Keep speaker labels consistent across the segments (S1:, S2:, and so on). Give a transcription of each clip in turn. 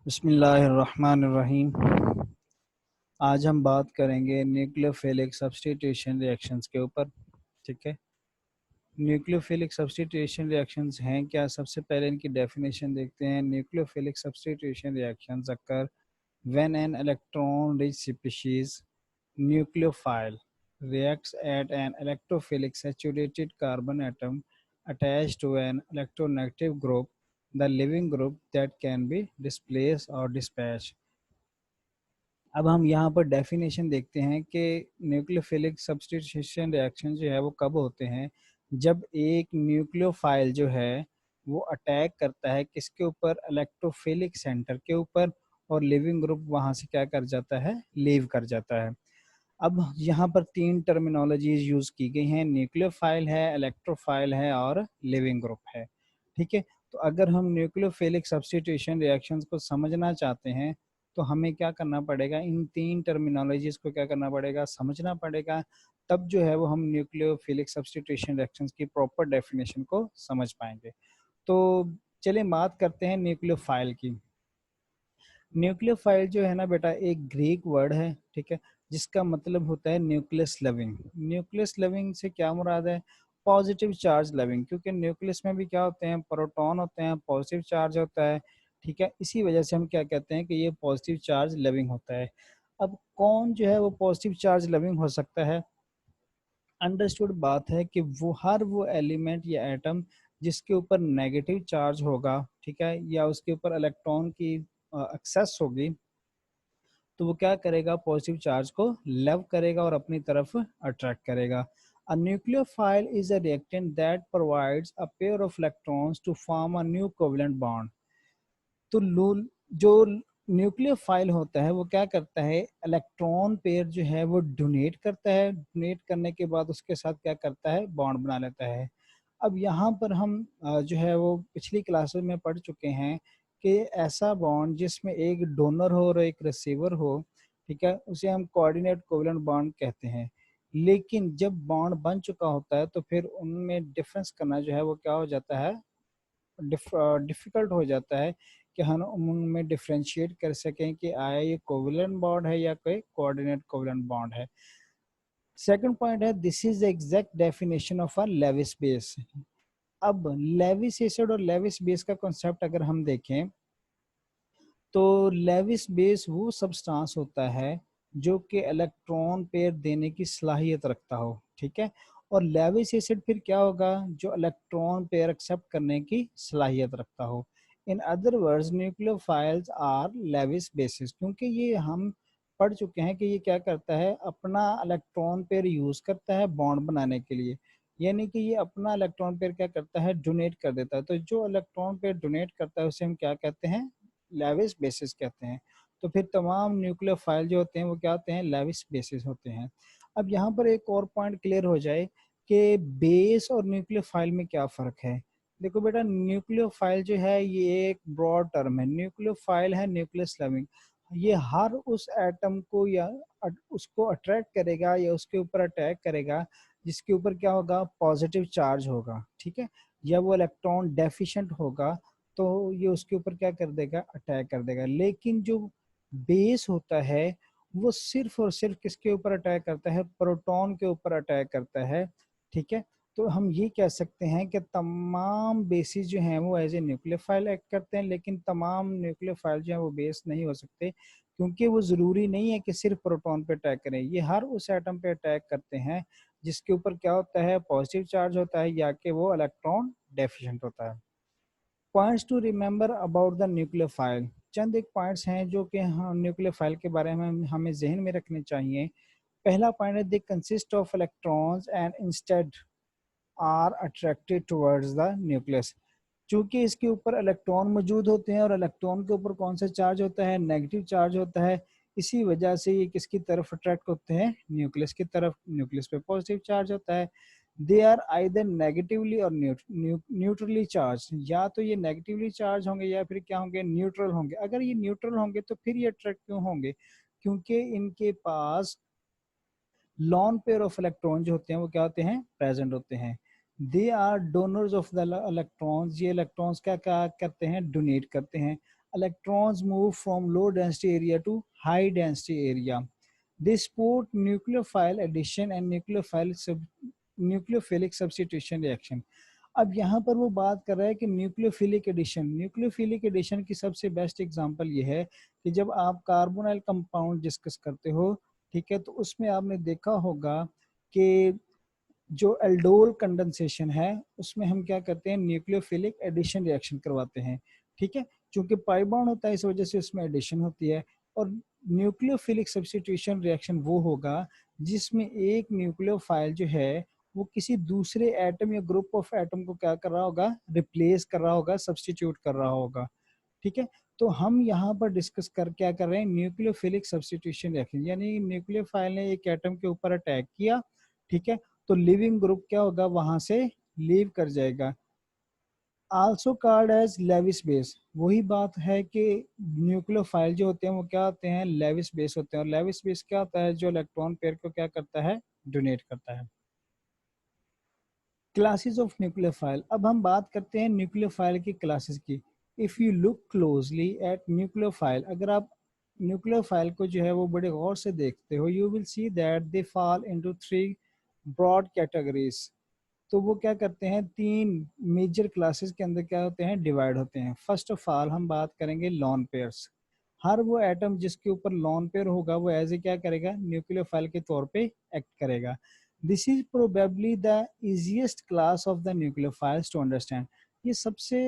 S1: बिस्मिल्लाहिर्रहमानिर्रहीम। आज हम बात करेंगे न्यूक्लियोफिलिक सब्स्टिट्यूशन रिएक्शंस के ऊपर। ठीक है, न्यूक्लियोफिलिक सब्स्टिट्यूशन रिएक्शंस हैं क्या? सबसे पहले इनकी डेफिनेशन देखते हैं। Nucleophilic substitution reactions occur when an electron rich species nucleophile reacts at an electrophilic saturated carbon atom attached to an electronegative group, the living group that can be displaced or dispatched। अब हम यहाँ पर definition देखते हैं कि nucleophilic substitution reaction जो है वो कब होते हैं, जब एक न्यूक्लियोफाइल जो है वो अटैक करता है किसके ऊपर? इलेक्ट्रोफिलिक सेंटर के ऊपर, और लिविंग ग्रुप वहाँ से क्या कर जाता है? लीव कर जाता है। अब यहाँ पर तीन टर्मिनोलॉजीज यूज की गई हैं, न्यूक्लियोफाइल है, इलेक्ट्रोफाइल है और लिविंग ग्रुप है। ठीक है, तो अगर हम न्यूक्लियोफिलिक सब्स्टिट्यूशन रिएक्शंस को समझना चाहते हैं तो हमें क्या करना पड़ेगा? इन तीन टर्मिनोलॉजीज को क्या करना पड़ेगा? समझना पड़ेगा। तब जो है वो हम न्यूक्लियोफिलिक सब्स्टिट्यूशन रिएक्शंस की प्रॉपर डेफिनेशन को समझ पाएंगे। तो चलिए बात करते हैं न्यूक्लियोफाइल की। न्यूक्लियोफाइल जो है ना बेटा, एक ग्रीक वर्ड है, ठीक है, जिसका मतलब होता है न्यूक्लियस लविंग। न्यूक्लियस लविंग से क्या मुराद है? पॉजिटिव चार्ज लविंग, क्योंकि न्यूक्लियस में भी क्या होते हैं? प्रोटॉन होते हैं, पॉजिटिव चार्ज होता है। ठीक है, इसी वजह से हम क्या कहते हैं कि ये पॉजिटिव चार्ज लविंग होता है। अब कौन जो है वो पॉजिटिव चार्ज लविंग हो सकता है? अंडरस्टूड बात है कि वो एलिमेंट या एटम जिसके ऊपर नेगेटिव चार्ज होगा, ठीक है, या उसके ऊपर इलेक्ट्रॉन की एक्सेस होगी, तो वो क्या करेगा? पॉजिटिव चार्ज को लव करेगा और अपनी तरफ अट्रैक्ट करेगा। A nucleophile is a reactant that provides a pair of electrons to form a new covalent bond। तो जो न्यूक्लियोफाइल होता है वो क्या करता है? इलेक्ट्रॉन पेयर जो है वो डोनेट करता है, डोनेट करने के बाद उसके साथ क्या करता है? बॉन्ड बना लेता है। अब यहाँ पर हम जो है वो पिछली क्लासेस में पढ़ चुके हैं कि ऐसा बॉन्ड जिसमें एक डोनर हो और एक रिसीवर हो, ठीक है, उसे हम कोऑर्डिनेट कोवेलेंट बॉन्ड कहते हैं। लेकिन जब बॉन्ड बन चुका होता है तो फिर उनमें डिफरेंस करना जो है वो क्या हो जाता है? डिफ़िकल्ट हो जाता है कि हम उनमें डिफरेंशिएट कर सकें कि आया ये कोवेलेंट बॉन्ड है या कोई कोऑर्डिनेट कोवेलेंट बॉन्ड है। सेकंड पॉइंट है, this is the exact definition of a Lewis base. अब लेविस एसिड और लेविस बेस का कॉन्सेप्ट अगर हम देखें तो लेविस बेस वो सब्सटेंस होता है जो कि इलेक्ट्रॉन पेयर देने की सलाहियत रखता हो, ठीक है, और लेविस एसिड फिर क्या होगा? जो इलेक्ट्रॉन पेयर एक्सेप्ट करने की सलाहियत रखता हो। In other words nucleophiles are Lewis bases, क्योंकि ये हम पढ़ चुके हैं कि ये क्या करता है? अपना इलेक्ट्रॉन पेयर यूज करता है बॉन्ड बनाने के लिए, यानी कि ये अपना इलेक्ट्रॉन पेयर क्या करता है? डोनेट कर देता है। तो जो इलेक्ट्रॉन पेयर डोनेट करता है उसे हम क्या कहते हैं? लेविस बेसिस कहते हैं। तो फिर तमाम न्यूक्लियोफाइल जो होते हैं वो क्या होते हैं? लेविस बेसिस होते हैं। अब यहाँ पर एक और पॉइंट क्लियर हो जाए कि बेस और न्यूक्लियोफाइल में क्या फ़र्क है। देखो बेटा, न्यूक्लियोफाइल जो है ये एक ब्रॉड टर्म है। न्यूक्लियोफाइल है न्यूक्लियस लविंग, ये हर उस एटम को या उसको अट्रैक्ट करेगा या उसके ऊपर अटैक करेगा जिसके ऊपर क्या होगा? पॉजिटिव चार्ज होगा, ठीक है, या वो इलेक्ट्रॉन डेफिशिएंट होगा तो ये उसके ऊपर क्या कर देगा? अटैक कर देगा। लेकिन जो बेस होता है वो सिर्फ और सिर्फ किसके ऊपर अटैक करता है? प्रोटॉन के ऊपर अटैक करता है, ठीक है। तो हम ये कह सकते हैं कि तमाम बेसिस जो हैं वो एज ए न्यूक्लियोफाइल एक्ट करते हैं, लेकिन तमाम न्यूक्लियोफाइल जो हैं वो बेस नहीं हो सकते, क्योंकि वो ज़रूरी नहीं है कि सिर्फ प्रोटॉन पे अटैक करें। ये हर उस एटम पे अटैक करते हैं जिसके ऊपर क्या होता है? पॉजिटिव चार्ज होता है या कि वो इलेक्ट्रॉन डेफिशिएंट होता है। Points to remember about the nucleophile. चंद एक पॉइंट्स हैं जो कि हम न्यूक्लियोफाइल के बारे में हमें जहन में रखने चाहिए। पहला पॉइंट है, they consist of electrons and instead are attracted towards the nucleus. चूंकि इसके ऊपर इलेक्ट्रॉन मौजूद होते हैं और इलेक्ट्रॉन के ऊपर कौन सा चार्ज होता है? नेगेटिव चार्ज होता है। इसी वजह से ये किसकी तरफ अट्रैक्ट होते हैं? न्यूक्लियस की तरफ। न्यूक्लियस पे पॉजिटिव चार्ज होता है। दे आर आइदर नेगेटिवली और न्यूट्रली चार्ज, या तो ये नेगेटिवली चार्ज होंगे या फिर क्या होंगे? न्यूट्रल होंगे। अगर ये न्यूट्रल होंगे तो फिर ये अट्रैक्ट क्यों होंगे? क्योंकि इनके पास लॉन पेयर ऑफ इलेक्ट्रॉन जो होते हैं वो क्या होते हैं? प्रेजेंट होते हैं। They are donors of the electrons, ये इलेक्ट्रॉन्स क्या क्या करते हैं? डोनेट करते हैं। electrons move from low density area to high density area. They support nucleophile addition and nucleophilic substitution reaction. अब यहाँ पर वो बात कर रहा है कि न्यूक्लियोफिलिक एडिशन की सबसे बेस्ट एग्जांपल ये है कि जब आप कार्बोनाइल कंपाउंड डिस्कस करते हो, ठीक है, तो उसमें आपने देखा होगा कि जो एल्डोल कंडेंसेशन है उसमें हम क्या करते हैं, न्यूक्लियोफिलिक एडिशन रिएक्शन करवाते हैं, ठीक है, क्योंकि पाई बॉन्ड होता है इस वजह से उसमें एडिशन होती है। और न्यूक्लियोफिलिक सब्स्टिट्यूशन रिएक्शन वो होगा जिसमें एक न्यूक्लियोफाइल जो है वो किसी दूसरे एटम या ग्रुप ऑफ एटम को क्या कर रहा होगा, रिप्लेस कर रहा होगा, सब्स्टिट्यूट कर रहा होगा, ठीक है। तो हम यहाँ पर डिस्कस कर क्या कर रहे हैं, न्यूक्लियोफिलिक सब्स्टिट्यूशन रिएक्शन, यानी न्यूक्लियोफाइल ने एक एटम के ऊपर अटैक किया, ठीक है, तो लिविंग ग्रुप क्या होगा, वहां से लीव कर जाएगा। Also called as Lewis base, वही बात है कि न्यूक्लियोफाइल जो होते हैं वो क्या होते हैं, लेविस बेस होते हैं। और लेविस बेस क्या होता है, जो इलेक्ट्रॉन पेयर को क्या करता है, डोनेट करता है। क्लासेस ऑफ न्यूक्लियोफाइल, अब हम बात करते हैं न्यूक्लियोफाइल की क्लासेस की। If you look closely at nucleophile, अगर आप न्यूक्लियोफाइल को जो है वो बड़े गौर से देखते हो, you will see that they fall into three broad categories. तो वो क्या करते हैं, तीन मेजर क्लासेस के अंदर क्या होते हैं, डिवाइड होते हैं। फर्स्ट ऑफ ऑल हम बात करेंगे लॉन पेयर्स। हर वो एटम जिसके ऊपर लॉन पेयर होगा वो एज ए क्या करेगा, न्यूक्लियोफाइल के तौर पे एक्ट करेगा। This is probably the easiest class of the nucleophiles to understand. ये सबसे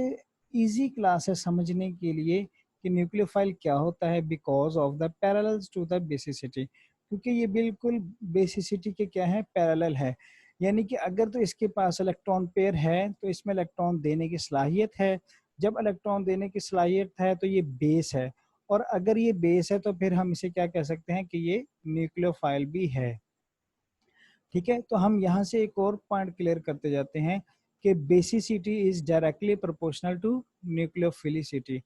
S1: इजी क्लास है समझने के लिए कि न्यूक्लियोफाइल क्या होता है, because of the parallels to the basicity, क्योंकि ये बिल्कुल बेसिसिटी के क्या है, पैरेलल है। यानी कि अगर तो इसके पास इलेक्ट्रॉन पेयर है तो इसमें इलेक्ट्रॉन देने की सलाहियत है। जब इलेक्ट्रॉन देने की सलाहियत है तो ये बेस है, और अगर ये बेस है तो फिर हम इसे क्या कह सकते हैं कि ये न्यूक्लियोफाइल भी है, ठीक है। तो हम यहाँ से एक और पॉइंट क्लियर करते जाते हैं कि basicity is directly proportional to nucleophilicity.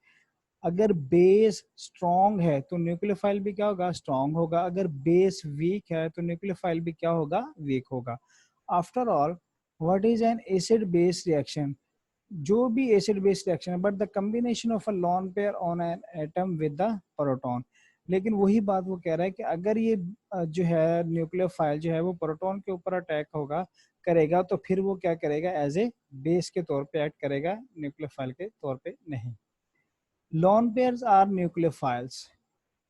S1: अगर बेस स्ट्रॉन्ग है तो न्यूक्लियोफाइल भी क्या होगा, स्ट्रॉन्ग होगा। अगर बेस वीक है तो न्यूक्लियोफाइल भी क्या होगा, वीक होगा। After all, what is an acid base reaction, जो भी एसिड बेस रिएक्शन है, but the combination of a lone pair on an atom with the proton. लेकिन वही बात वो कह रहा है कि अगर ये जो है न्यूक्लियोफाइल जो है वो प्रोटॉन के ऊपर अटैक होगा करेगा तो फिर वो क्या करेगा, एज ए बेस के तौर पे एक्ट करेगा, न्यूक्लियोफाइल के तौर पे नहीं। Lone pairs are nucleophiles.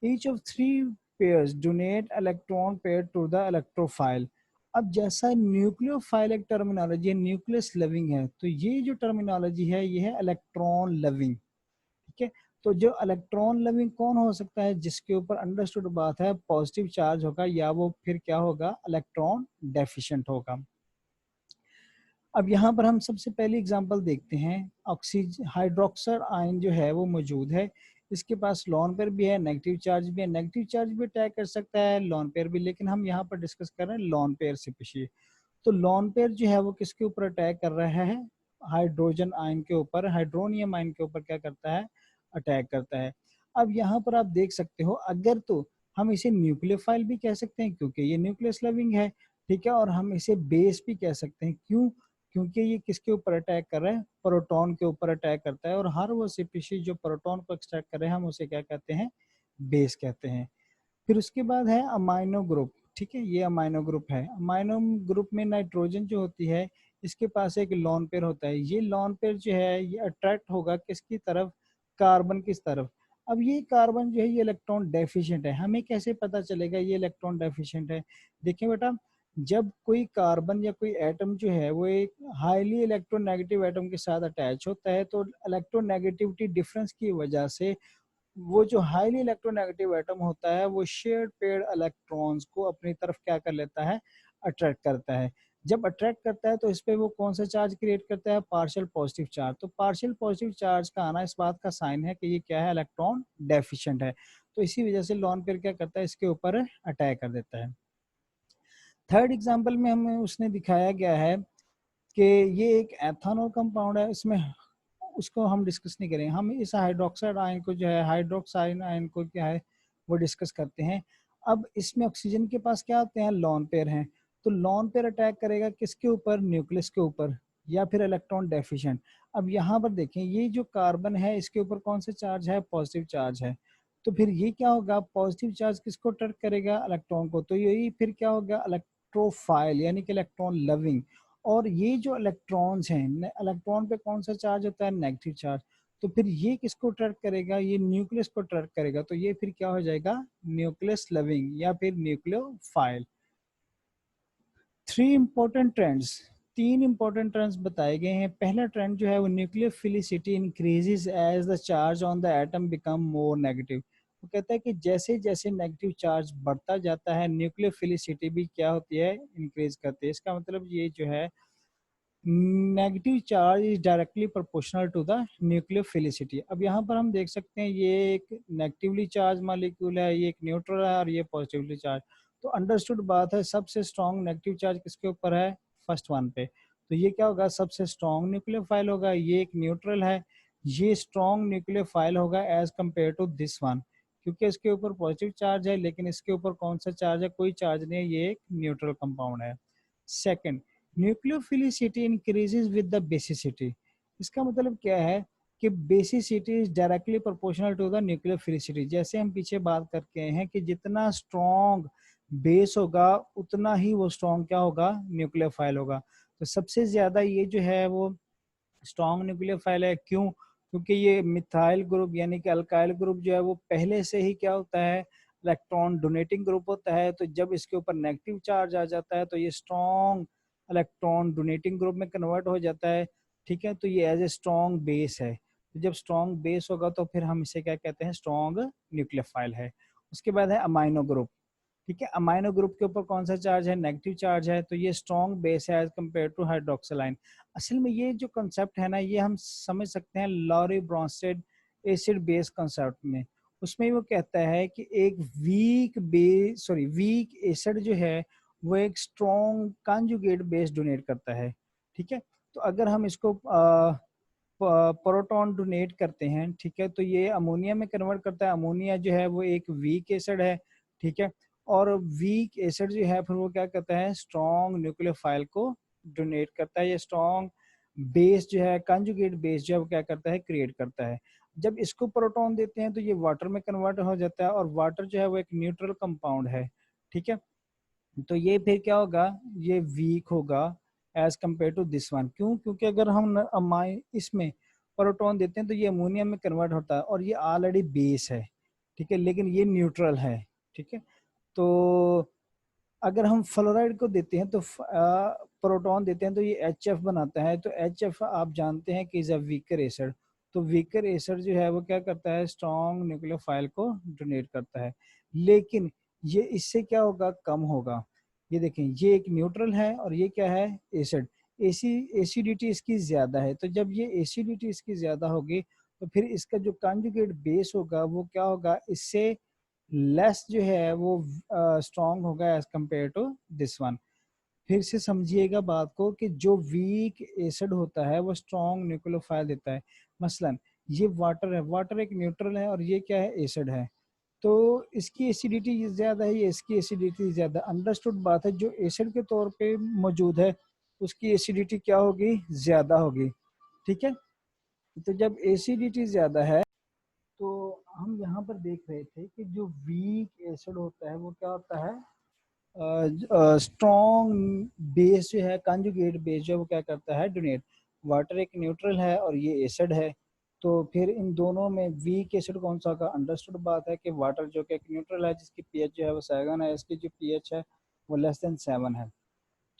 S1: Each of three pairs donate electron pair to the electrophile. अब जैसा न्यूक्लियोफाइल एक टर्मिनोलॉजी है, न्यूक्लियस लविंग है, तो ये जो टर्मिनोलॉजी है ये है इलेक्ट्रॉन लविंग, ठीक है। तो जो इलेक्ट्रॉन लविंग कौन हो सकता है, जिसके ऊपर अंडरस्टूड बात है पॉजिटिव चार्ज होगा, या वो फिर क्या होगा, इलेक्ट्रॉन डेफिशिएंट होगा। अब यहाँ पर हम सबसे पहली एग्जांपल देखते हैं। ऑक्सीजन हाइड्रोक्साइड आयन जो है वो मौजूद है, इसके पास लॉन पेयर भी है, नेगेटिव चार्ज भी है। नेगेटिव चार्ज भी अटैक कर सकता है, लॉन पेयर भी, लेकिन हम यहाँ पर डिस्कस कर रहे हैं लॉन पेयर से पीछे। तो लॉन पेयर जो है वो किसके ऊपर अटैक कर रहा है, हाइड्रोजन आयन के ऊपर, हाइड्रोनियम आयन के ऊपर क्या करता है, अटैक करता है। अब यहाँ पर आप देख सकते हो, अगर तो हम इसे न्यूक्लियोफाइल भी कह सकते हैं क्योंकि ये न्यूक्लियस लविंग है, ठीक है, और हम इसे बेस भी कह सकते हैं, क्यों, क्योंकि ये किसके ऊपर अटैक कर रहा है, प्रोटॉन के ऊपर अटैक करता है। और हर वो स्पीशीज जो प्रोटॉन को एक्सट्रैक्ट कर रहे हैं हम उसे क्या कहते हैं, बेस कहते हैं। फिर उसके बाद है अमाइनो ग्रुप, ठीक है, ये अमाइनो ग्रुप है। अमाइनो ग्रुप में नाइट्रोजन जो होती है इसके पास एक लॉन पेयर होता है। ये लॉन पेयर जो है ये अट्रैक्ट होगा किसकी तरफ, कार्बन किस तरफ। अब ये कार्बन जो है ये इलेक्ट्रॉन डेफिशिएंट है, हमें कैसे पता चलेगा ये इलेक्ट्रॉन डेफिशिएंट है। देखिए बेटा, जब कोई कार्बन या कोई एटम जो है वो एक हाईली इलेक्ट्रोनेगेटिव एटम के साथ अटैच होता है तो इलेक्ट्रोनेगेटिविटी डिफरेंस की वजह से वो जो हाईली इलेक्ट्रोनेगेटिव एटम होता है वो शेयर्ड पेयर्ड इलेक्ट्रॉन्स को अपनी तरफ क्या कर लेता है, अट्रैक्ट करता है। जब अट्रैक्ट करता है तो इस पे वो कौन सा चार्ज क्रिएट करता है, पार्शियल पॉजिटिव चार्ज। तो पार्शियल पॉजिटिव चार्ज का आना इस बात का साइन है कि ये क्या है, इलेक्ट्रॉन डेफिशिएंट है। तो इसी वजह से लॉन पेयर क्या करता है, इसके ऊपर अटैक कर देता है। थर्ड एग्जाम्पल में हमें उसने दिखाया गया है कि ये एक एथानॉल कंपाउंड है, इसमें उसको हम डिस्कस नहीं करेंगे। हम इस हाइड्रोक्साइड आयन को जो है, हाइड्रोक्साइड आयन को क्या है वो डिस्कस करते हैं। अब इसमें ऑक्सीजन के पास क्या होते हैं, लॉन पेयर हैं। तो लॉन पेयर अटैक करेगा किसके ऊपर, न्यूक्लियस के ऊपर। या फिर इलेक्ट्रॉन डेफिशिएंट। अब यहाँ पर देखें ये जो कार्बन है इसके ऊपर कौन सा चार्ज है, पॉजिटिव चार्ज है, तो फिर ये क्या होगा, पॉजिटिव चार्ज किसको अट्रैक्ट करेगा, इलेक्ट्रॉन को, तो यही फिर क्या होगा, इलेक्ट्रोफाइल यानी कि इलेक्ट्रॉन लविंग। और ये जो इलेक्ट्रॉन्स हैं, इलेक्ट्रॉन पे कौन सा चार्ज होता है, नेगेटिव चार्ज, तो फिर ये किसको अट्रैक्ट करेगा, ये न्यूक्लियस को अट्रैक्ट करेगा, तो ये फिर क्या हो जाएगा, न्यूक्लियस लविंग या फिर न्यूक्लियोफाइल। थ्री इंपॉर्टेंट ट्रेंड्स, तीन इंपॉर्टेंट ट्रेंड्स बताए गए हैं। पहला ट्रेंड जो है वो nucleophilicity increases as the charge on the atom become more negative. वो कहता है कि जैसे जैसे नेगेटिव चार्ज बढ़ता जाता है न्यूक्लियोफिलिसिटी भी क्या होती है, इंक्रीज करती है। इसका मतलब ये जो है negative charge is directly proportional to the nucleophilicity. अब यहाँ पर हम देख सकते हैं ये एक नेगेटिवली चार्ज मॉलिक्यूल है, ये एक न्यूट्रल है और ये पॉजिटिवली चार्ज। तो अंडरस्टूड बात है, सबसे स्ट्रॉन्ग नेगेटिव चार्ज किसके ऊपर है, फर्स्ट वन पे, तो ये क्या होगा, सबसे स्ट्रॉन्ग न्यूक्लियोफाइल होगा। ये एक न्यूट्रल है, ये स्ट्रॉन्ग न्यूक्लियोफाइल होगा as compare to this one, क्योंकि इसके ऊपर पॉजिटिव चार्ज है लेकिन इसके ऊपर कौन सा चार्ज है, कोई चार्ज नहीं है, ये एक न्यूट्रल कंपाउंड है। Second, nucleophilicity increases with the basicity. इसका मतलब क्या है कि basicity is directly proportional to the nucleophilicity. जैसे हम पीछे बात करके हैं कि जितना स्ट्रॉन्ग बेस होगा उतना ही वो स्ट्रॉन्ग क्या होगा, न्यूक्लियोफाइल होगा। तो सबसे ज्यादा ये जो है वो स्ट्रॉन्ग न्यूक्लियोफाइल है, क्यों, क्योंकि ये मिथाइल ग्रुप यानी कि अल्काइल ग्रुप जो है वो पहले से ही क्या होता है, इलेक्ट्रॉन डोनेटिंग ग्रुप होता है। तो जब इसके ऊपर नेगेटिव चार्ज आ जाता है तो ये स्ट्रॉन्ग इलेक्ट्रॉन डोनेटिंग ग्रुप में कन्वर्ट हो जाता है। ठीक है, तो ये एज ए स्ट्रॉन्ग बेस है। तो जब स्ट्रॉन्ग बेस होगा तो फिर हम इसे क्या कहते हैं, स्ट्रॉन्ग न्यूक्लियोफाइल है। उसके बाद है अमाइनो ग्रुप। ठीक है, अमाइनो ग्रुप के ऊपर कौन सा चार्ज है, नेगेटिव चार्ज है, तो ये स्ट्रॉन्ग बेस है एज कम्पेयर टू हाइड्रोक्सिलाइन। असल में ये जो कंसेप्ट है ना, ये हम समझ सकते हैं Lowry Bronsted acid base concept में। उसमें वो कहता है कि एक वीक एसिड जो है वो एक स्ट्रॉन्ग कंजुगेट बेस डोनेट करता है। ठीक है, तो अगर हम इसको प्रोटॉन डोनेट करते हैं, ठीक है, तो ये अमोनिया में कन्वर्ट करता है। अमोनिया जो है वो एक वीक एसिड है। ठीक है, और वीक एसिड जो है फिर वो क्या करता है, स्ट्रॉन्ग न्यूक्लियोफाइल को डोनेट करता है। ये स्ट्रॉन्ग बेस जो है, कंजुगेट बेस जो है वो क्या करता है, क्रिएट करता है। जब इसको प्रोटॉन देते हैं तो ये वाटर में कन्वर्ट हो जाता है, और वाटर जो है वो एक न्यूट्रल कंपाउंड है। ठीक है, तो ये फिर क्या होगा, ये वीक होगा as compare to this one. क्यों, क्योंकि अगर हम इसमें प्रोटॉन देते हैं तो ये अमोनियम में कन्वर्ट होता है और ये ऑलरेडी बेस है। ठीक है, लेकिन ये न्यूट्रल है। ठीक है, तो अगर हम फ्लोराइड को देते हैं तो प्रोटॉन देते हैं तो ये एच बनाता है। तो एच आप जानते हैं कि इज अ वीकर एसिड। तो वीकर एसिड जो है वो क्या करता है, स्ट्रॉन्ग न्यूक्लियोफाइल को डोनेट करता है, लेकिन ये इससे क्या होगा, कम होगा। ये देखें, ये एक न्यूट्रल है और ये क्या है, एसिड। एसिडिटी इसकी ज्यादा है, तो जब ये एसिडिटी इसकी ज्यादा होगी तो फिर इसका जो कंजुगेट बेस होगा वो क्या होगा, इससे लेस जो है वो स्ट्रॉन्ग होगा as compare to this one. फिर से समझिएगा बात को कि जो वीक एसिड होता है वो स्ट्रॉन्ग न्यूक्लियोफाइल देता है। मसलन ये वाटर है, वाटर एक न्यूट्रल है और ये क्या है, एसिड है। तो इसकी एसिडिटी ज्यादा है, ये इसकी एसिडिटी ज्यादा। अंडरस्टूड बात है, जो एसिड के तौर पे मौजूद है उसकी एसिडिटी क्या होगी, ज्यादा होगी। ठीक है, तो जब एसिडिटी ज्यादा है तो हम यहाँ पर देख रहे थे कि जो वीक एसिड होता है वो क्या होता है, स्ट्रॉन्ग बेस जो है, कंजुगेट बेस जो है वो क्या करता है, डोनेट। वाटर एक न्यूट्रल है और ये एसिड है, तो फिर इन दोनों में वीक एसिड कौन सा होगा। अंडरस्टूड बात है कि वाटर जो कि एक न्यूट्रल है जिसकी पीएच जो है वो 7 है, इसकी जो पीएच है वो <7 है,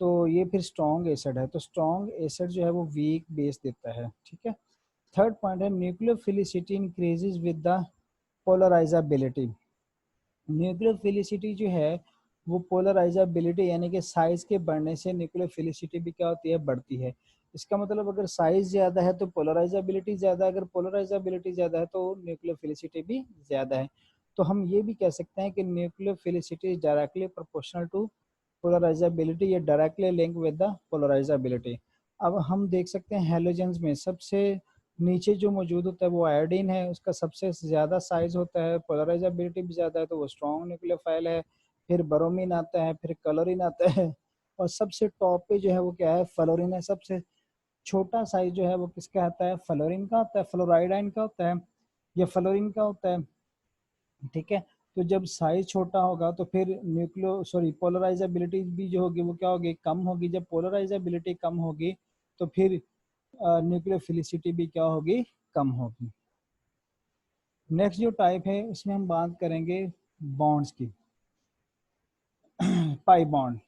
S1: तो ये फिर स्ट्रॉन्ग एसिड है। तो स्ट्रॉन्ग एसिड जो है वो वीक बेस देता है। ठीक है, थर्ड पॉइंट है nucleophilicity increases with the polarisability. Nucleophilicity जो है वो पोलराइजेबिलिटी यानी कि साइज के बढ़ने से न्यूक्लियोफिलिसिटी भी क्या होती है, बढ़ती है। इसका मतलब अगर साइज ज्यादा है तो पोलराइजेबिलिटी ज्यादा है, अगर पोलराइजेबिलिटी ज्यादा है तो न्यूक्लियोफिलिसिटी भी ज्यादा है। तो हम ये भी कह सकते हैं कि nucleophilicity is directly proportional to polarizability, या directly link with the polarizability. अब हम देख सकते हैं हेलोजेंस में सबसे नीचे जो मौजूद होता है वो आयोडीन है, उसका सबसे ज़्यादा साइज होता है, पोलराइजेबिलिटी भी ज़्यादा है, तो वो स्ट्रॉन्ग न्यूक्लियोफाइल है। फिर ब्रोमीन आता है, फिर क्लोरीन आता है, और सबसे टॉप पे जो है वो क्या है, फ्लोरीन है। सबसे छोटा साइज जो है वो किसका आता है, फ्लोरीन का होता है, फ्लोराइड आयन का होता है या फ्लोरीन का होता है, ठीक है। तो जब साइज छोटा होगा तो फिर पोलराइजेबिलिटी भी जो होगी वो क्या होगी, कम होगी। जब पोलराइजेबिलिटी कम होगी तो फिर न्यूक्लियोफिलिसिटी भी क्या होगी, कम होगी। नेक्स्ट जो टाइप है इसमें हम बात करेंगे बॉन्ड्स की। पाई बॉन्ड,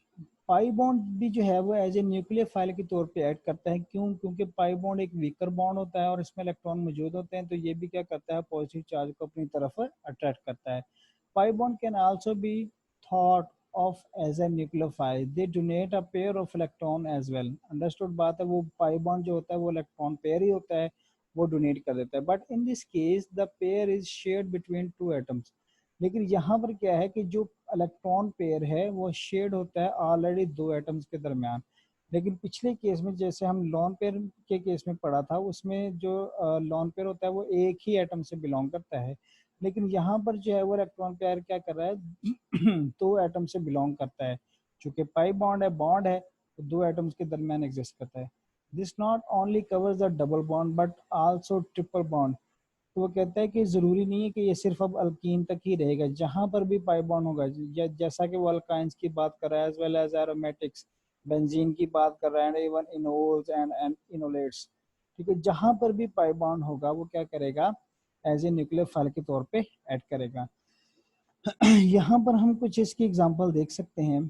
S1: पाई बॉन्ड भी जो है वो एज ए न्यूक्लियोफाइल के तौर पे ऐड करता है। क्यों? क्योंकि पाई बॉन्ड एक वीकर बॉन्ड होता है और इसमें इलेक्ट्रॉन मौजूद होते हैं, तो ये भी क्या करता है, पॉजिटिव चार्ज को अपनी तरफ अट्रैक्ट करता है। Pi bond can also be thought of as a nucleophile, they donate a pair of electron as well. Understood बात है, वो पाई बॉन्ड जो होता है वो इलेक्ट्रॉन पेयर ही होता है, वो डोनेट कर देता है। But in this case the pair is shared between two atoms. लेकिन यहाँ पर क्या है कि जो इलेक्ट्रॉन पेयर है वो शेयर्ड होता है ऑलरेडी दो एटम्स के दरमियान। लेकिन पिछले केस में जैसे हम लॉन पेयर के केस में पढ़ा था, उसमें जो लॉन पेयर होता है वो एक ही एटम से बिलोंग करता है। लेकिन यहाँ पर जो है वो इलेक्ट्रॉन पेयर क्या कर रहा है दो एटम से बिलोंग करता है। चूंकि पाई बॉन्ड है तो दो एटम्स के दरमियान एग्जिस्ट करता है। This not only covers the double bond but also triple bond. तो वो कहता है कि ज़रूरी नहीं है कि ये सिर्फ अब अल्कीन तक ही रहेगा, जहाँ पर भी पाई बॉन्ड होगा, जैसा कि वो अल्काइंस की बात कर रहा है as well as aromatics, benzene की बात कर रहा है, इवन इनोल्स एंड इनोलेट्स, ठीक है। जहाँ पर भी पाई बॉन्ड होगा वो क्या करेगा, एज ए न्यूक्लियोफाइल के तौर पे ऐड करेगा। यहाँ पर हम कुछ इसकी एग्जांपल देख सकते हैं,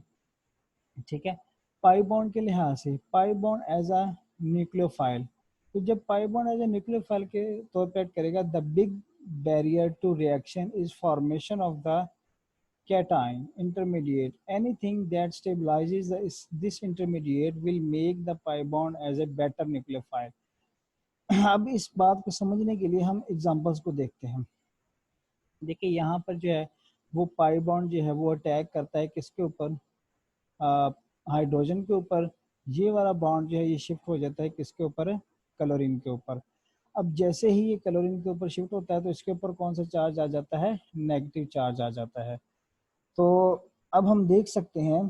S1: ठीक है। पाई बॉन्ड के लिहाज से pi bond as a nucleophile, तो जब pi bond as a nucleophile के तौर पर करेगा, the big barrier to reaction is formation of the cation intermediate. Anything that stabilizes this intermediate will make the pi bond as a better nucleophile. अब इस बात को समझने के लिए हम एग्जांपल्स को देखते हैं। देखिए यहाँ पर जो है वो पाई बॉन्ड जो है वो अटैक करता है किसके ऊपर, हाइड्रोजन के ऊपर। ये वाला बॉन्ड जो है ये शिफ्ट हो जाता है किसके ऊपर, क्लोरीन के ऊपर। अब जैसे ही ये क्लोरीन के ऊपर शिफ्ट होता है तो इसके ऊपर कौन सा चार्ज आ जाता है, नेगेटिव चार्ज आ जाता है। तो अब हम देख सकते हैं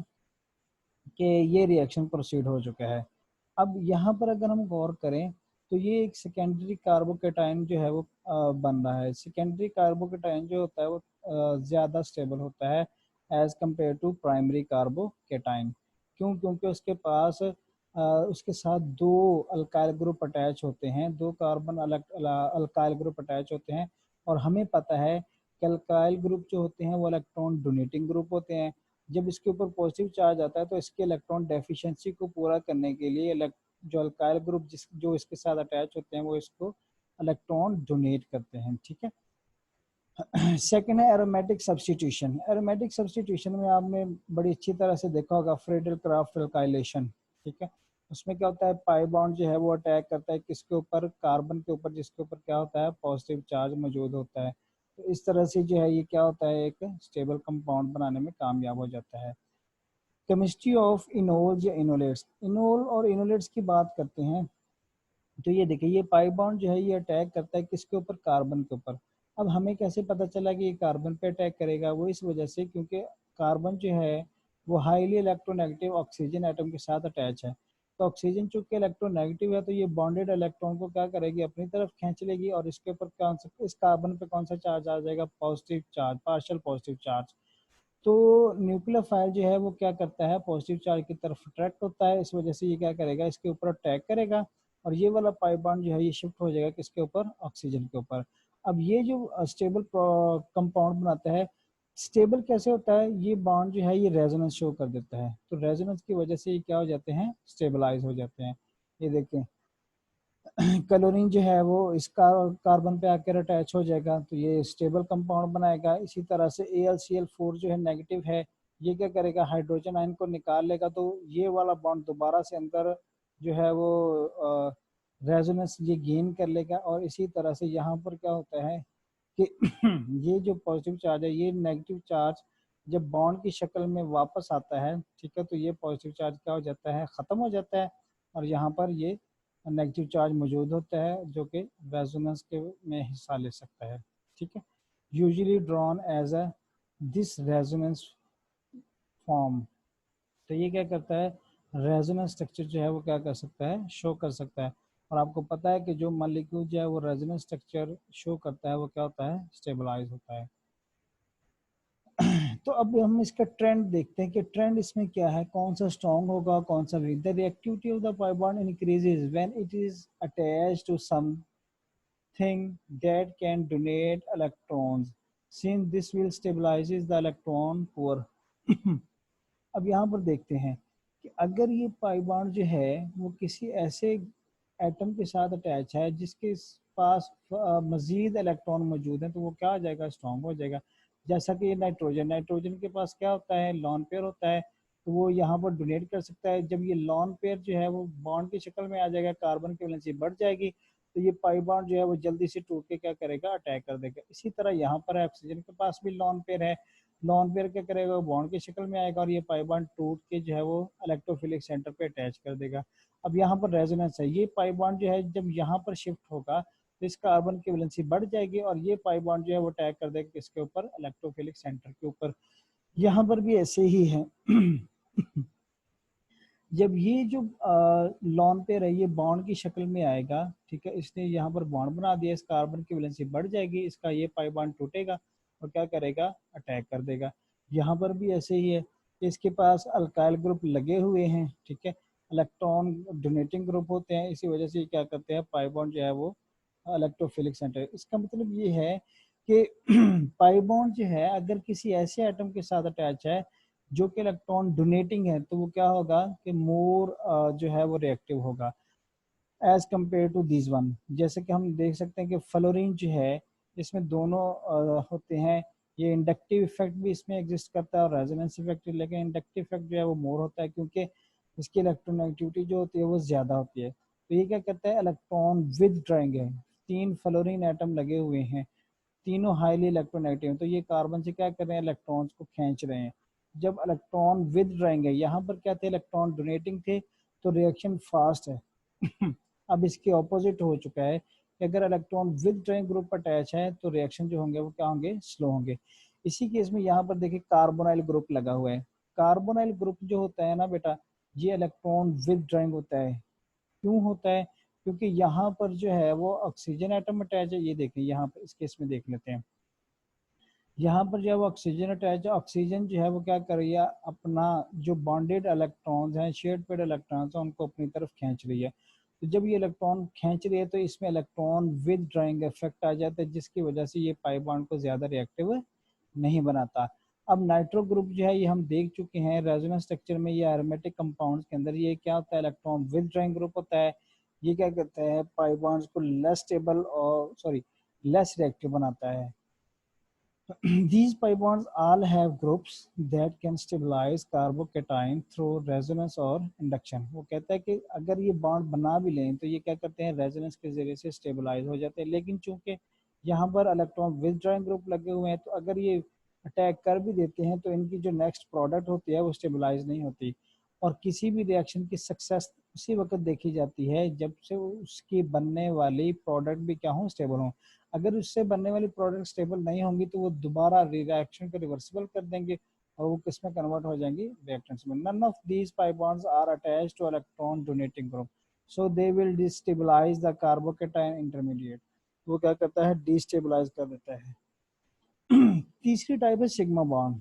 S1: कि ये रिएक्शन प्रोसीड हो चुका है। अब यहाँ पर अगर हम गौर करें तो ये एक सेकेंडरी कार्बोकेटाइन जो है वो बन रहा है। सेकेंडरी कार्बोकेटाइन जो होता है वो ज़्यादा स्टेबल होता है as compare to primary carbocation. क्यों? क्योंकि उसके पास उसके साथ दो अल्काइल ग्रुप अटैच होते हैं, दो कार्बन अल्काइल ग्रुप अटैच होते हैं। और हमें पता है कि अल्काइल ग्रुप जो होते हैं वो इलेक्ट्रॉन डोनेटिंग ग्रुप होते हैं। जब इसके ऊपर पॉजिटिव चार्ज आता है तो इसके इलेक्ट्रॉन डेफिशिएंसी को पूरा करने के लिए जो अल्काइल ग्रुप जो इसके साथ अटैच होते हैं वो इसको इलेक्ट्रॉन डोनेट करते हैं, ठीक है। सेकेंड है एरोमेटिक सब्सटीट्यूशन। एरोमेटिक सब्सटीट्यूशन में आपने बड़ी अच्छी तरह से देखा होगा फ्रेडल क्राफ्ट एल्काइलेशन, ठीक है। उसमें क्या होता है, पाई बॉन्ड जो है वो अटैक करता है किसके ऊपर, कार्बन के ऊपर, जिसके ऊपर क्या होता है, पॉजिटिव चार्ज मौजूद होता है। तो इस तरह से जो है ये क्या होता है, एक स्टेबल कंपाउंड बनाने में कामयाब हो जाता है। केमिस्ट्री ऑफ इनोल्स या इनोलेट्स, इनोल और इनोलेट्स की बात करते हैं तो ये देखिए ये पाई बॉन्ड जो है ये अटैक करता है किसके ऊपर, कार्बन के ऊपर। अब हमें कैसे पता चला कि ये कार्बन पे अटैक करेगा, वो इस वजह से क्योंकि कार्बन जो है वो हाईली इलेक्ट्रोनेगेटिव ऑक्सीजन एटम के साथ अटैच है। तो ऑक्सीजन चूंकि इलेक्ट्रोनेगेटिव है तो ये बॉन्डेड इलेक्ट्रॉन को क्या करेगी, अपनी तरफ खींच लेगी और इसके ऊपर कौन सा, इस कार्बन पे कौन सा चार्ज आ जाएगा, positive charge, partial positive charge. तो न्यूक्लियोफाइल जो है वो क्या करता है, पॉजिटिव चार्ज की तरफ अट्रैक्ट होता है, इस वजह से ये क्या करेगा, इसके ऊपर अटैक करेगा और ये वाला पाई बॉन्ड जो है ये शिफ्ट हो जाएगा किसके ऊपर, ऑक्सीजन के ऊपर। अब ये जो स्टेबल कंपाउंड बनाता है, स्टेबल कैसे होता है, ये बॉन्ड जो है ये रेजोनेंस शो कर देता है, तो रेजोनेंस की वजह से ये क्या हो जाते हैं, स्टेबलाइज हो जाते हैं। ये देखें क्लोरीन जो है वो इस कार्बन पे आकर अटैच हो जाएगा तो ये स्टेबल कंपाउंड बनाएगा। इसी तरह से AlCl4 जो है नेगेटिव है, ये क्या करेगा, हाइड्रोजन आयन को निकाल लेगा, तो ये वाला बॉन्ड दोबारा से अंदर जो है वो रेजोनेंस ये गेन कर लेगा। और इसी तरह से यहाँ पर क्या होता है कि ये जो पॉजिटिव चार्ज है ये नेगेटिव चार्ज जब बॉन्ड की शक्ल में वापस आता है, ठीक है, तो ये पॉजिटिव चार्ज क्या हो जाता है, ख़त्म हो जाता है और यहाँ पर ये नेगेटिव चार्ज मौजूद होता है जो कि रेजोनेंस के में हिस्सा ले सकता है, ठीक है। Usually drawn as a this resonance form. तो ये क्या करता है, रेजोनेंस स्ट्रक्चर जो है वो क्या कर सकता है, शो कर सकता है। और आपको पता है कि जो मॉलिक्यूल जो है वो रेजोनेंस स्ट्रक्चर शो करता है वो क्या होता है, स्टेबलाइज होता है। तो अब हम इसका ट्रेंड देखते हैं कि ट्रेंड इसमें क्या है, कौन सा स्ट्रॉन्ग होगा कौन सा weak. The reactivity of the pi bond increases when it is attached to something that can donate electrons, since this will stabilizes the electron core। अब यहाँ पर देखते हैं कि अगर ये पाई बॉन्ड जो है वो किसी ऐसे एटम के साथ अटैच है जिसके पास मजीद इलेक्ट्रॉन मौजूद है, तो वो क्या हो जाएगा, स्ट्रॉन्ग हो जाएगा। जैसा कि नाइट्रोजन, नाइट्रोजन के पास क्या होता है, लॉन पेयर होता है, तो वो यहाँ पर डोनेट कर सकता है। जब ये लॉन पेयर जो है वो बॉन्ड की शक्ल में आ जाएगा, कार्बन की वैलेंसी बढ़ जाएगी, तो ये पाई बॉन्ड जो है वो जल्दी से टूट के क्या करेगा, अटैक कर देगा। इसी तरह यहाँ पर ऑक्सीजन के पास भी लॉन पेयर है, लॉन पेयर क्या करेगा, बॉन्ड की शक्ल में आएगा और ये पाई बॉन्ड टूट के जो है वो इलेक्ट्रोफिलिक सेंटर पे अटैच कर देगा। अब यहाँ पर रेजोनेंस है, ये पाई बॉन्ड जो है जब यहाँ पर शिफ्ट होगा तो इस कार्बन की वैलेंसी बढ़ जाएगी और ये पाई बॉन्ड जो है वो अटैक कर देगा किसके ऊपर, इलेक्ट्रोफिलिक सेंटर के ऊपर। यहाँ पर भी ऐसे ही है। जब ये जो लॉन पेयर है ये बॉन्ड की शक्ल में आएगा, ठीक है, इसने यहाँ पर बॉन्ड बना दिया, इस कार्बन की वैलेंसी बढ़ जाएगी, इसका ये पाई बॉन्ड टूटेगा और क्या करेगा, अटैक कर देगा। यहाँ पर भी ऐसे ही है, इसके पास अल्काइल ग्रुप लगे हुए हैं, ठीक है, इलेक्ट्रॉन डोनेटिंग ग्रुप होते हैं, इसी वजह से क्या करते हैं, पाई बॉन्ड जो है वो इलेक्ट्रोफिलिक सेंटर। इसका मतलब ये है कि पाई बॉन्ड जो है अगर किसी ऐसे एटम के साथ अटैच है जो कि इलेक्ट्रॉन डोनेटिंग है, तो वो क्या होगा कि मोर जो है वो रिएक्टिव होगा as compare to this one. जैसे कि हम देख सकते हैं कि फ्लोरीन जो है इसमें दोनों होते हैं, ये इंडक्टिव इफेक्ट भी इसमें एग्जिस्ट करता है और रेजोनेंस इफेक्ट, लेकिन इंडक्टिव इफेक्ट जो है वो मोर होता है क्योंकि इसकी इलेक्ट्रोनेगेटिविटी जो होती है वो ज़्यादा होती है। तो ये क्या कहता है, इलेक्ट्रॉन विद ड्राइंग है, 3 फ्लोरीन एटम लगे हुए हैं, तीनों हाईली इलेक्ट्रोनेगेटिव हैं, तो ये कार्बन से क्या कर रहे हैं, इलेक्ट्रॉन्स को खींच रहे हैं। जब इलेक्ट्रॉन विद ड्राइंग है, यहाँ पर क्या थे, इलेक्ट्रॉन डोनेटिंग थे, तो रिएक्शन फास्ट है। अब इसके ऑपोजिट हो चुका है कि अगर electron with drawing group attach है तो रिएक्शन जो होंगे वो क्या होंगे, स्लो होंगे। इसी केस में यहाँ पर देखिए कार्बोनाइल ग्रुप लगा हुआ है। कार्बोनाइल ग्रुप जो होता है ना बेटा, ये इलेक्ट्रॉन विद ड्राइंग होता है। क्यों होता है, क्योंकि यहाँ पर जो है वो ऑक्सीजन एटम अटैच है। ये देखें यहाँ पर इस केस में देख लेते हैं, यहाँ पर जो है वो ऑक्सीजन अटैच है, ऑक्सीजन जो है वो क्या कर रही है, अपना जो बॉन्डेड इलेक्ट्रॉन्स हैं, शेयर्ड पेड इलेक्ट्रॉन्स हैं, उनको अपनी तरफ खींच रही है। तो जब ये इलेक्ट्रॉन खींच रही है तो इसमें इलेक्ट्रॉन विद ड्राइंग इफेक्ट आ जाता है, जिसकी वजह से ये पाई बॉन्ड को ज़्यादा रिएक्टिव नहीं बनाता। अब नाइट्रो ग्रुप जो है ये हम देख चुके हैं रेजोनेंस स्ट्रक्चर में, ये एरोमेटिक कंपाउंड्स के अंदर ये क्या होता है, इलेक्ट्रॉन विद ड्राइंग ग्रुप होता है। ये क्या कहते हैं, पाई बॉन्ड्स को लेस स्टेबल और लेस रिएक्टिव बनाता है। These pi bonds all have groups that can stabilize carbocation through resonance or induction। वो कहता है कि अगर ये बॉन्ड बना भी लें तो ये क्या करते हैं, रेजोनेंस के जरिए से स्टेबलाइज हो जाते हैं। लेकिन चूंकि यहाँ पर इलेक्ट्रॉन विथड्रॉइंग ग्रुप लगे हुए हैं, तो अगर ये अटैक कर भी देते हैं तो इनकी जो नेक्स्ट प्रोडक्ट होती है वो स्टेबलाइज नहीं होती। और किसी भी रिएक्शन की सक्सेस उसी वक्त देखी जाती है जब से उसकी बनने वाली प्रोडक्ट भी क्या हो, स्टेबल हो। अगर उससे बनने वाली प्रोडक्ट स्टेबल नहीं होंगी तो वो दोबारा रिएक्शन को रिवर्सिबल कर देंगे और वो किस में कन्वर्ट हो जाएंगी, रिएक्टेंट्स में। None of these pi bonds are attached to electron donating group, so they will destabilize the carbocation intermediate. वो क्या करता है, डिस्टेबलाइज कर देता है। तीसरी टाइप है sigma bond.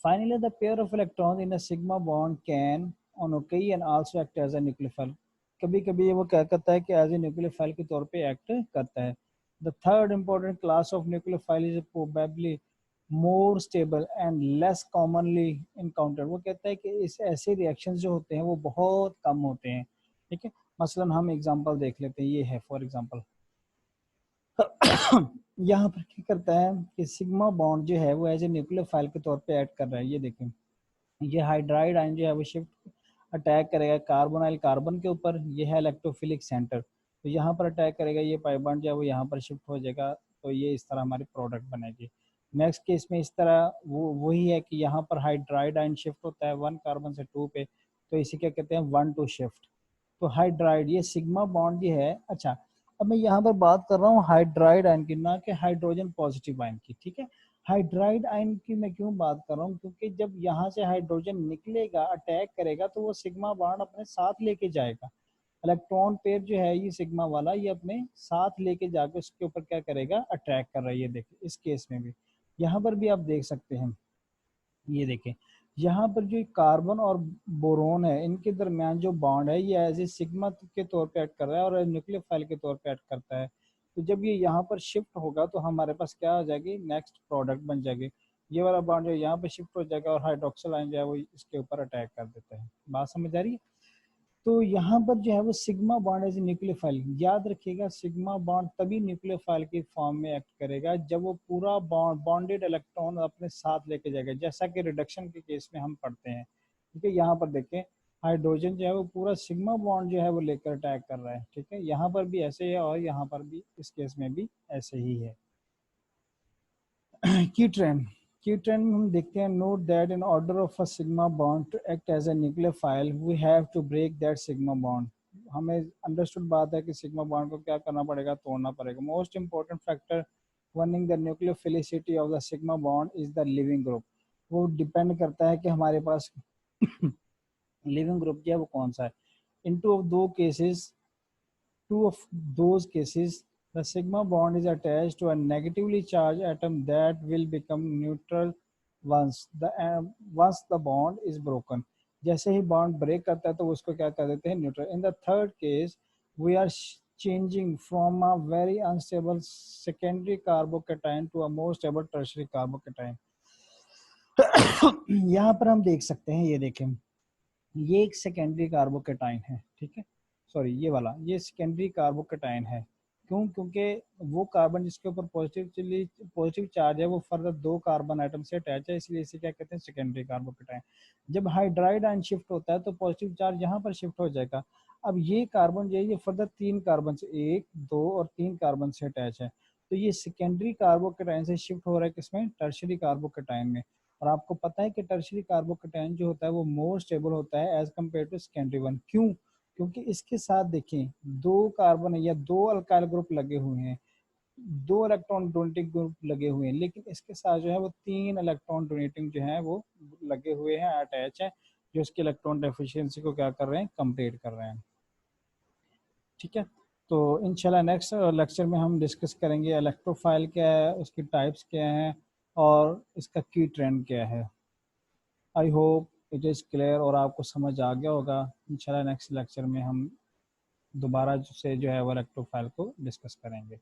S1: Finally, the pair of electrons in a sigma bond can, on occasion, also act as a nucleophile। कभी कभी वो क्या करता है कि एज ए न्यूक्लियोफाइल के तौर पे एक्ट करता है। The third important class of nucleophile is probably more stable and less commonly encountered। वो कहता है कि इस ऐसे रिएक्शंस जो होते हैं वो बहुत कम होते हैं, ठीक है। मसलन हम एग्जांपल देख लेते हैं, ये है फॉर एग्जांपल। यहाँ पर क्या करता है कि सिग्मा बॉन्ड जो है वो एज ए न्यूक्लियोफाइल के तौर पे ऐड कर रहा है। ये देखें, ये हाइड्राइड आयन जो है वो शिफ्ट अटैक करेगा कार्बोनाइल कार्बन के ऊपर, ये है इलेक्ट्रोफिलिक सेंटर, तो यहाँ पर अटैक करेगा, ये पाई बॉन्ड जो है वो यहाँ पर शिफ्ट हो जाएगा, तो ये इस तरह हमारी प्रोडक्ट बनेगी। नेक्स्ट केस में इस तरह वो वही है कि यहाँ पर हाइड्राइड आयन शिफ्ट होता है 1 कार्बन से 2 पे, तो इसी क्या कहते हैं 1-2 शिफ्ट। तो हाइड्राइड, ये सिग्मा बॉन्ड ये है। अच्छा, अब मैं यहाँ पर बात कर रहा हूँ हाइड्राइड आयन की, ना कि हाइड्रोजन पॉजिटिव आयन की, ठीक है। हाइड्राइड आयन की मैं क्यों बात कर रहा हूँ, क्योंकि जब यहाँ से हाइड्रोजन निकलेगा अटैक करेगा तो वो सिग्मा बॉन्ड अपने साथ लेके जाएगा। इलेक्ट्रॉन पेयर जो है ये सिग्मा वाला, ये अपने साथ लेके जाके उसके ऊपर क्या करेगा, अट्रैक्ट कर रहा है। ये देखिए इस केस में भी, यहाँ पर भी आप देख सकते हैं। ये देखें यहाँ पर जो कार्बन और बोरोन है इनके दरमियान जो बॉन्ड है ये एज ए सिग्मा के तौर पे एक्ट कर रहा है और न्यूक्लियोफाइल के तौर पे एक्ट करता है। तो जब ये यहाँ पर शिफ्ट होगा तो हमारे पास क्या आ जाएगी, नेक्स्ट प्रोडक्ट बन जाएगी। ये वाला बॉन्ड जो यहाँ पे शिफ्ट हो जाएगा और हाइड्रोक्सिल आयन जो है वो इसके ऊपर अटैक कर देता है। बात समझ आ रही है। तो यहाँ पर जो है वो सिग्मा बॉन्ड एज न्यूक्लियोफाइल, याद रखिएगा सिग्मा बॉन्ड तभी न्यूक्लियोफाइल की फॉर्म में एक्ट करेगा जब वो पूरा बॉन्डेड इलेक्ट्रॉन अपने साथ लेके जाएगा, जैसा कि रिडक्शन के केस में हम पढ़ते हैं। ठीक है, यहाँ पर देखें हाइड्रोजन जो है वो पूरा सिग्मा बॉन्ड जो है वो लेकर अटैक कर रहा है। ठीक है, यहाँ पर भी ऐसे है और यहाँ पर भी इस केस में भी ऐसे ही है। की ट्रेंड, की ट्रेंड में हम देखते हैं, note that in order of a sigma bond to act as a nucleophile we have to break that sigma bond. हमें अंडरस्टूड बात है कि सिग्मा बॉन्ड को क्या करना पड़ेगा, तोड़ना पड़ेगा। Most important factor winning the nucleophilicity of the sigma bond is the leaving group. वो डिपेंड करता है कि हमारे पास लिविंग ग्रुप जो है वो कौन सा है। इन टू ऑफ दो cases, two of those cases, the sigma bond is attached to a negatively charged atom that will become neutral once the bond is broken. जैसे ही बॉन्ड ब्रेक करता है तो उसको क्या कर देते हैं, neutral. In the third case we are changing from a very unstable secondary carbocation to a more stable tertiary carbocation। यहाँ पर हम देख सकते हैं, ये देखें ये एक सेकेंडरी कार्बोकेटाइन है। ठीक है, सॉरी ये वाला ये सेकेंडरी कार्बोकेटाइन है। क्यों, क्योंकि वो कार्बन जिसके ऊपर पॉजिटिव चार्ज है वो फर्दर दो कार्बन आइटम से अटैच है, इसलिए इसे क्या कहते हैं, सेकेंडरी कार्बोकेटाइन। जब हाइड्राइड आयन शिफ्ट होता है तो पॉजिटिव चार्ज यहाँ पर शिफ्ट हो जाएगा। अब ये कार्बन जो है ये फर्दर तीन कार्बन से, एक दो और तीन कार्बन से अटैच है, तो ये सेकेंडरी कार्बोकेटाइन से शिफ्ट हो रहा है किसमें, टर्शरी कार्बोकेटाइन में। और आपको पता है कि टर्शरी कार्बोकेटाइन जो होता है वो मोर स्टेबल होता है as compare to secondary one. क्यों, क्योंकि इसके साथ देखें दो कार्बन या दो अल्काइल ग्रुप लगे हुए हैं, दो इलेक्ट्रॉन डोनेटिंग ग्रुप लगे हुए हैं, लेकिन इसके साथ जो है वो तीन इलेक्ट्रॉन डोनेटिंग जो है वो लगे हुए हैं, अटैच है, जो इसके इलेक्ट्रॉन डेफिशिएंसी को क्या कर रहे हैं, कंप्लीट कर रहे हैं। ठीक है, तो इंशाल्लाह नेक्स्ट लेक्चर में हम डिस्कस करेंगे इलेक्ट्रोफाइल क्या है, उसकी टाइप्स क्या हैं और इसका की ट्रेंड क्या है। I hope it is clear और आपको समझ आ गया होगा। इंशाल्लाह नेक्स्ट लेक्चर में हम दोबारा से जो है वो इलेक्ट्रोफाइल को डिस्कस करेंगे।